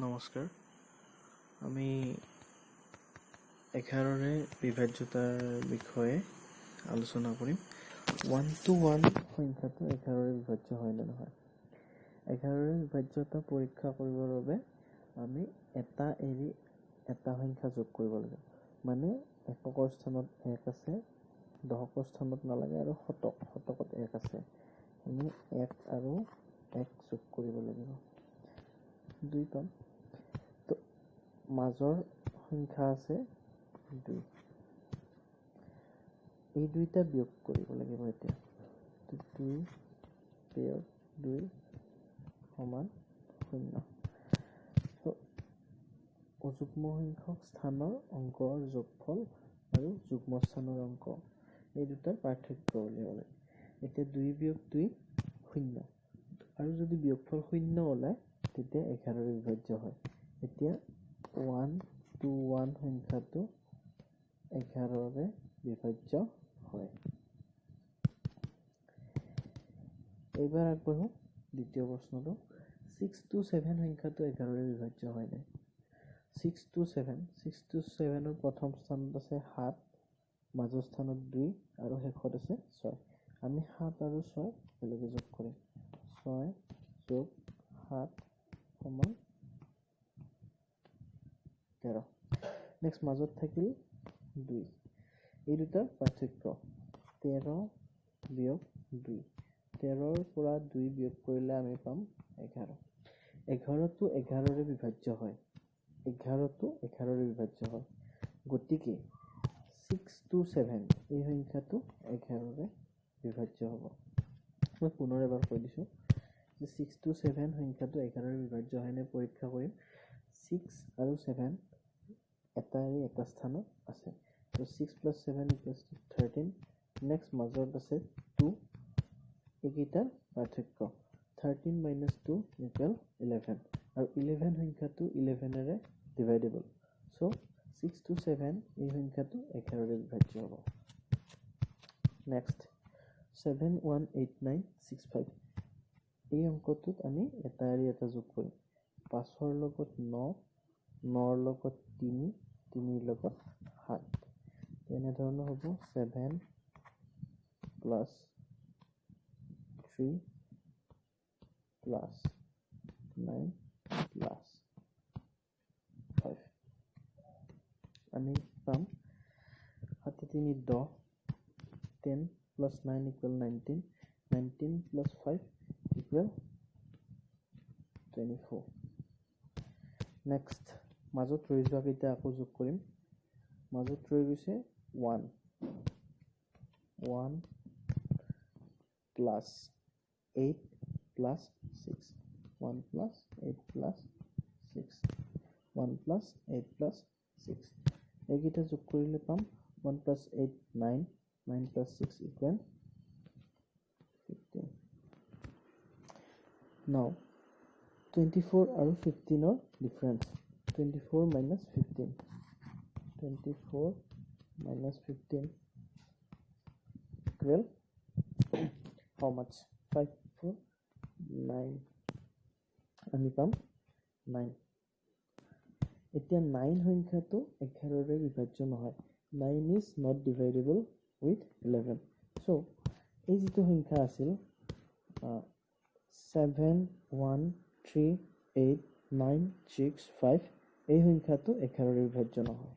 নমস্কাৰ। আমি 11ৰে বিভাজ্যতাৰ বিষয়ে আলোচনা কৰিম। 1 to 1 সংখ্যাটো 11ৰে বিভাজ্য হয় নে নহয়। 11ৰে বিভাজ্যতা পৰীক্ষা কৰিবৰ বাবে আমি এটা এৰি এটা সংখ্যা যোগ কৰিব লাগে। মানে এককৰ স্থানত 1 আছে, দশকৰ স্থানত নালাগে আৰু শতকত 1 আছে। আমি 1 আৰু 1 যোগ কৰিব লাগিব। 2 পাম। তো মাজৰ সংখ্যা আছে 2। এই দুইটা বিয়োগ কৰিব লাগিব এতিয়া। 2 বিয়োগ 2 সমান 0। তো অযুগ্ম সংখ্যক স্থানৰ অংকৰ যোগফল আৰু যুগ্ম স্থানৰ অংক এই দুটাৰ পাৰ্থক্য উলিয়াব লাগে। এতিয়া 2 বিয়োগ 2 0 আৰু যদি বিয়োগফল 0 ওলায় তেতিয়া 11ৰে বিভাজ্য হয়। এতিয়া 1 to 1 সংখ্যাটো 11ৰে বিভাজ্য হয়। এইবাৰ আগবাঢ়ো দ্বিতীয় প্ৰশ্নটো। 6 to 7 সংখ্যাটো 11ৰে বিভাজ্য হয় নাই। 6 to 7ৰ প্ৰথম স্থানত আছে 7, মাজৰ স্থানত 2 আৰু শেষত আছে 6। আমি 7 আৰু 6 একেলগে যোগ কৰিম। 6 যোগ 7 সমান 13। নেক্সট মাজত থাকিল 2। এই দুটাৰ পাৰ্থক্য 13 বিয়োগ 2। 13ৰ পৰা 2 বিয়োগ কৰিলে আমি পাম 11। 11টো 11ৰে বিভাজ্য হয়। 11টো 11ৰে বিভাজ্য হয়। গতিকে 6 to 7 এই সংখ্যাটো 11ৰে বিভাজ্য হ'ব। মই পুনৰ এবাৰ কৈ দিছোঁ যে 6 to 7 সংখ্যাটো 11ৰে বিভাজ্য হয়নে পৰীক্ষা কৰিম। 6 আৰু 7 এটা এৰি এটা স্থানত আছে। তো 6 plus 7 equals to 13। নেক্সট মাজত আছে 2। এইকেইটাৰ পাৰ্থক্য 13 minus 2 equal 11 আৰু 11 সংখ্যাটো 11ৰে ডিভাইডেবল। চ' 6 to 7 এই সংখ্যাটো 11ৰে বিভাজ্য হ'ব। নেক্সট 71896 এই অংকটোত আমি এটা এৰি এটা যোগ কৰিম। 5ৰ লগত 9, 9ৰ লগত 3, 3ৰ লগত 7। এনেধৰণৰ হ'ব 7 plus 3 plus 9 plus 5। আমি পাম 7 3 10, 10 plus 9 equal 19, 19 plus 5 equal 24। Next মাজত ৰৈ যোৱা কেইটা আকৌ যোগ কৰিম। মাজত ৰৈ গৈছে 1 plus 8 plus 6, 1 plus 8 plus 6, 1 plus 8 plus 6। এইকেইটা যোগ কৰিলে পাম 1 plus 8 9, 9 plus 6 equal 15। Now 24 আৰু 15ৰ difference 24 minus 15, 24 minus 15 equal how much? 5 4 9। আমি পাম 9। এতিয়া 9 সংখ্যাটো 11ৰে বিভাজ্য নহয়। 9 is not divisible with 11. So এই যিটো সংখ্যা আছিল 7 1 3 8 9 6 5 এই সংখ্যাটো 11ৰে বিভাজ্য নহয়।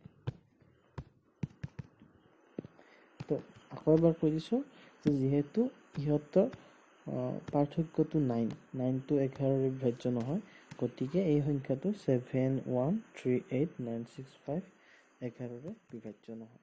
তো আকৌ এবাৰ কৈ দিছোঁ যে যিহেতু ইহঁতৰ পাৰ্থক্যটো 9টো 11ৰে বিভাজ্য নহয়, গতিকে এই সংখ্যাটো 7 1 3 8 9 6 5 11ৰে বিভাজ্য নহয়।